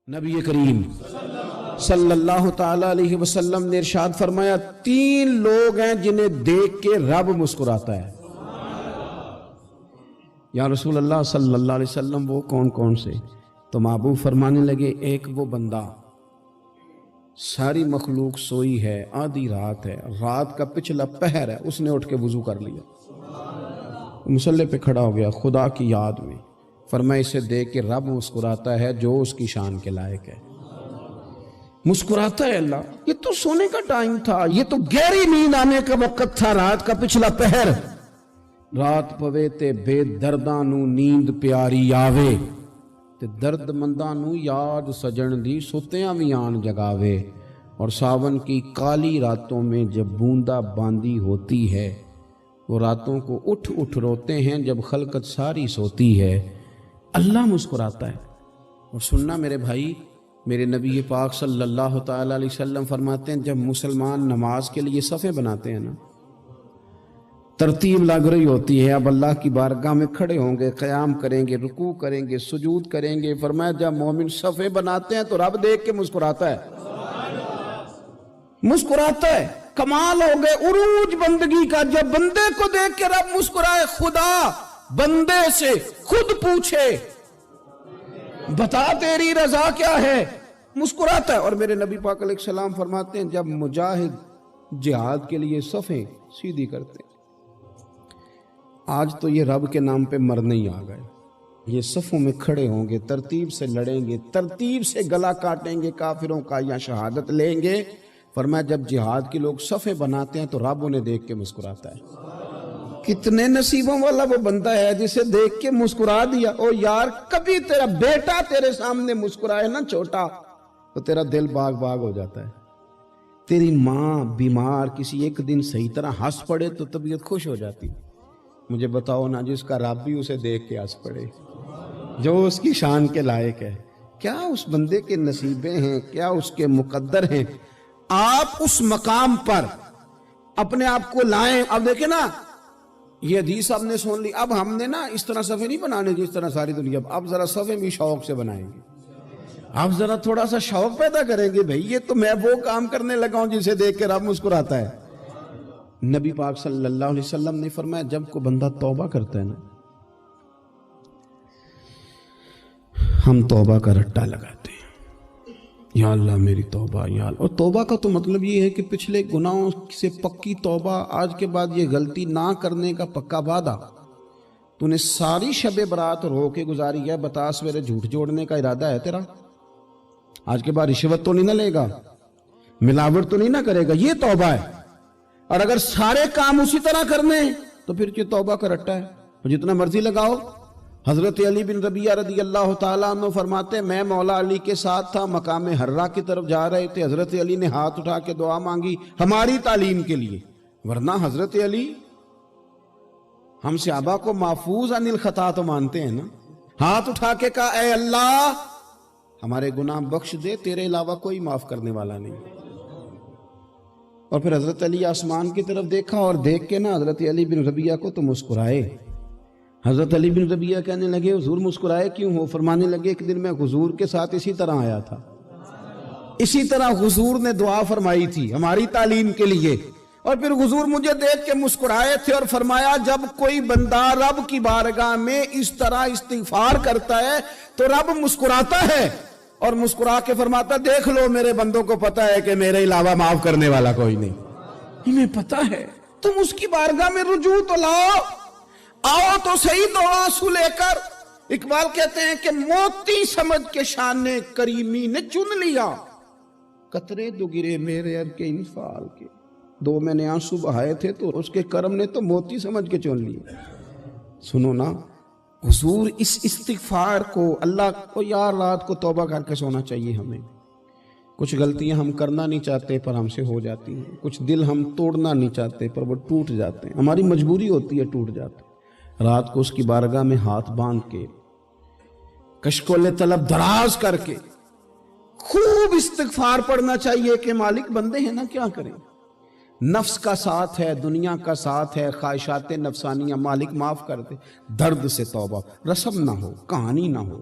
نبی کریم صلی اللہ تعالی علیہ وسلم نے ارشاد فرمایا 3 لوگ ہیں جنہیں دیکھ کے رب مسکراتا ہے۔ یا رسول اللہ صلی اللہ علیہ وسلم وہ کون کون سے؟ تو محبوب فرمانے لگے ایک وہ بندہ ساری مخلوق سوئی ہے، آدھی رات ہے، رات کا پچھلا پہر ہے، اس نے اٹھ کے وضو کر لیا، مصلی پہ کھڑا ہو گیا خدا کی یاد میں، فرمایا اسے دیکھ کے رب مسکراتا ہے جو اس کی شان کے لائق ہے۔ مسکراتا ہے اللہ، یہ تو سونے کا ٹائم تھا، یہ تو گہری نیند آنے کا وقت تھا، رات کا پچھلا پہر، رات پوے تے بے درداں نو نیند پیاری آوے تے درد منداں نو یاد سجن دی ستیاں وی آن جگاوے، اور ساون کی کالی راتوں میں جب بوندا باندی ہوتی ہے وہ راتوں کو اٹھ اٹھ روتے ہیں جب خلقت ساری سوتی ہے، اللہ مسکراتا ہے۔ اور سننا میرے بھائی، میرے نبی پاک صلی اللہ تعالی علیہ وسلم فرماتے ہیں جب مسلمان نماز کے لیے صفیں بناتے ہیں نا، ترتیب لگ رہی ہوتی ہے، اب اللہ کی بارگاہ میں کھڑے ہوں گے، قیام کریں گے، رکوع کریں گے، سجود کریں گے، فرمایا جب مومن صفیں بناتے ہیں تو رب دیکھ کے مسکراتا ہے، مسکراتا ہے۔ کمال ہو گئے عروج بندگی کا، جب بندے کو دیکھ کے رب مسکرائے، خدا بندے سے خود پوچھے بتا تیری رضا کیا ہے، مسکراتا ہے۔ اور میرے نبی پاک علیہ السلام فرماتے ہیں جب مجاہد جہاد کے لیے صفیں سیدھی کرتے ہیں، آج تو یہ رب کے نام پہ مرنے ہی آ گئے، یہ صفوں میں کھڑے ہوں گے، ترتیب سے لڑیں گے، ترتیب سے گلا کاٹیں گے کافروں کا یا شہادت لیں گے۔ فرمایا جب جہاد کے لوگ صفیں بناتے ہیں تو رب انہیں دیکھ کے مسکراتا ہے۔ کتنے نصیبوں والا وہ بندہ ہے جسے دیکھ کے مسکرا دیا۔ او یار کبھی تیرا بیٹا تیرے سامنے مسکرائے نا چھوٹا تو تیرا دل باغ باغ ہو جاتا ہے، تیری ماں بیمار کسی ایک دن صحیح طرح ہنس پڑے تو طبیعت خوش ہو جاتی۔ مجھے بتاؤ نا جس کا رب بھی اسے دیکھ کے ہنس پڑے، جو اس کی شان کے لائق ہے، کیا اس بندے کے نصیبیں ہیں، کیا اس کے مقدر ہیں۔ آپ اس مقام پر اپنے آپ کو لائیں۔ اب دیکھیں نا یہ حدیث آپ نے سن لی، اب ہم نے نا اس طرح صفیں نہیں بنانے جس طرح ساری دنیا، اب ذرا صفیں بھی شوق سے بنائیں گے، اب ذرا تھوڑا سا شوق پیدا کریں گے، بھئی یہ تو میں وہ کام کرنے لگا ہوں جسے دیکھ کے رب مسکراتا ہے۔ نبی پاک صلی اللہ علیہ وسلم نے فرمایا جب کوئی بندہ توبہ کرتا ہے نا، ہم توبہ کا رٹا لگاتے ہیں، یا اللہ میری توبہ یا اللہ۔ اور توبہ کا تو مطلب یہ ہے کہ پچھلے گناہوں سے پکی توبہ، آج کے بعد یہ غلطی نہ کرنے کا پکا وعدہ۔ تو نے ساری شب برات رو کے گزاری ہے، بتا سویرے جھوٹ جوڑنے کا ارادہ ہے تیرا؟ آج کے بعد رشوت تو نہیں نہ لے گا، ملاوٹ تو نہیں نہ کرے گا، یہ توبہ ہے۔ اور اگر سارے کام اسی طرح کرنے تو پھر یہ توبہ کا رٹا ہے، جتنا مرضی لگاؤ۔ حضرت علی بن ربیعہ رضی اللہ تعالیٰ عنہ فرماتے ہیں میں مولا علی کے ساتھ تھا، مقام حرہ کی طرف جا رہے تھے، حضرت علی نے ہاتھ اٹھا کے دعا مانگی ہماری تعلیم کے لیے، ورنہ حضرت علی ہم صحابہ کو محفوظ عن الخطا تو مانتے ہیں نا، ہاتھ اٹھا کے کہا اے اللہ ہمارے گناہ بخش دے، تیرے علاوہ کوئی معاف کرنے والا نہیں۔ اور پھر حضرت علی آسمان کی طرف دیکھا اور دیکھ کے نا حضرت علی بن ربیعہ کو تو مسکرائے۔ حضرت علی بن ربیعہ کہنے لگے حضور مسکرائے کیوں ہو؟ فرمانے لگے ایک دن میں حضور کے ساتھ اسی طرح آیا تھا، اسی طرح حضور نے دعا فرمائی تھی ہماری تعلیم کے لیے، اور پھر حضور مجھے دیکھ کے مسکرائے تھے اور فرمایا جب کوئی بندہ رب کی بارگاہ میں اس طرح استغفار کرتا ہے تو رب مسکراتا ہے، اور مسکرا کے فرماتا دیکھ لو میرے بندوں کو پتا ہے کہ میرے علاوہ معاف کرنے والا کوئی نہیں، انہیں پتا ہے، تم اس کی بارگاہ میں رجوع تو لاؤ، آؤ تو صحیح دو آنسو لے کر۔ اقبال کہتے ہیں کہ موتی سمجھ کے شان کریمی نے چن لیا، قطرے دو گرے میرے ار کے انفعال کے، دو میں نے آنسو بہائے تھے تو اس کے کرم نے تو موتی سمجھ کے چن لیا۔ سنو نا حضور اس استغفار کو، اللہ کو یار رات کو توبہ کر کے سونا چاہیے ہمیں، کچھ غلطیاں ہم کرنا نہیں چاہتے پر ہم سے ہو جاتی ہیں، کچھ دل ہم توڑنا نہیں چاہتے پر وہ ٹوٹ جاتے ہیں، ہماری مجبوری ہوتی ہے ٹوٹ جاتے ہیں۔ رات کو اس کی بارگاہ میں ہاتھ باندھ کے کشکول طلب دراز کر کے خوب استغفار پڑھنا چاہیے کہ مالک بندے ہیں نا کیا کریں، نفس کا ساتھ ہے، دنیا کا ساتھ ہے، خواہشات نفسانیہ، مالک معاف کر دے، درد سے توبہ، رسم نہ ہو، کہانی نہ ہو،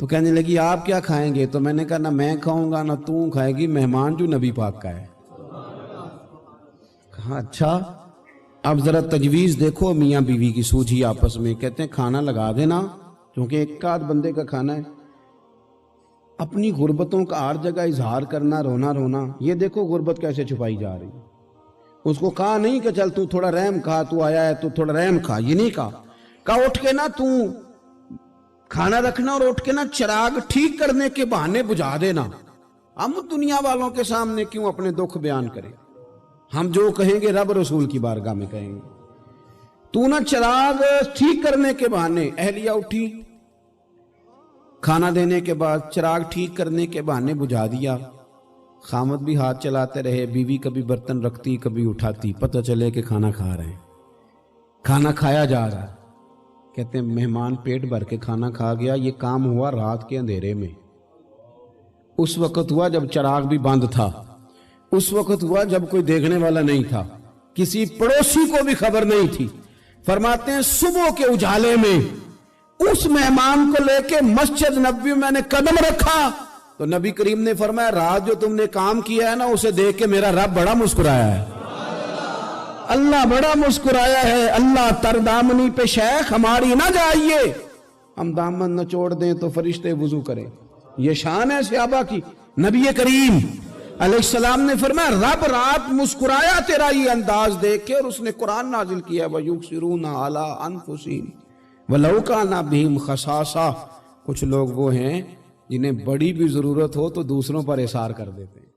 تو کہنے لگی آپ کیا کھائیں گے؟ تو میں نے کہا نہ میں کھاؤں گا نہ تو کھائے گی، مہمان جو نبی پاک کا ہے۔ کہا اچھا، اب ذرا تجویز دیکھو میاں بیوی کی سوجھی آپس میں۔ کہتے ہیں کھانا لگا دینا، کیونکہ ایک آدھ بندے کا کھانا ہے۔ اپنی غربتوں کا ہر جگہ اظہار کرنا، رونا رونا، یہ دیکھو غربت کیسے چھپائی جا رہی ہے۔ اس کو کہا نہیں کہ چل تو تھوڑا رحم کھا، تو آیا ہے تو تھوڑا رحم کھا، یہ نہیں کہا اٹھ کے نا تو کھانا رکھنا اور اٹھ کے نا چراغ ٹھیک کرنے کے بہانے بجھا دینا۔ ہم دنیا والوں کے سامنے کیوں اپنے دکھ بیان کریں؟ ہم جو کہیں گے رب رسول کی بارگاہ میں کہیں گے۔ تو نا چراغ ٹھیک کرنے کے بہانے، اہلیہ اٹھی، کھانا دینے کے بعد چراغ ٹھیک کرنے کے بہانے بجھا دیا۔ خامد بھی ہاتھ چلاتے رہے، بیوی کبھی برتن رکھتی کبھی اٹھاتی، پتہ چلے کہ کھانا کھا رہے ہیں، کھانا کھایا جا رہا ہے۔ کہتے ہیں مہمان پیٹ بھر کے کھانا کھا گیا۔ یہ کام ہوا رات کے اندھیرے میں، اس وقت ہوا جب چراغ بھی بند تھا، اس وقت ہوا جب کوئی دیکھنے والا نہیں تھا، کسی پڑوسی کو بھی خبر نہیں تھی۔ فرماتے ہیں صبح کے اجالے میں اس مہمان کو لے کے مسجد نبوی میں نے قدم رکھا تو نبی کریم نے فرمایا رات جو تم نے کام کیا ہے نا اسے دیکھ کے میرا رب بڑا مسکرایا ہے، اللہ بڑا مسکرایا ہے۔ اللہ تر دامنی پہ شیخ ہماری نہ جائیے، ہم دامن نہ چھوڑ دیں تو فرشتے وضو کریں۔ یہ شان ہے صحابہ کی۔ نبی کریم علیہ السلام نے فرمایا رب رات مسکرایا تیرا یہ انداز دیکھ کے، اور اس نے قرآن نازل کیا وَيُبْصِرُونَ عَلَىٰ أَنفُسِهِمْ وَلَوْ كَانَ بِهِمْ خَصَاصَةٌ۔ کچھ لوگ وہ ہیں جنہیں بڑی بھی ضرورت ہو تو دوسروں پر اثار کر دیتے ہیں۔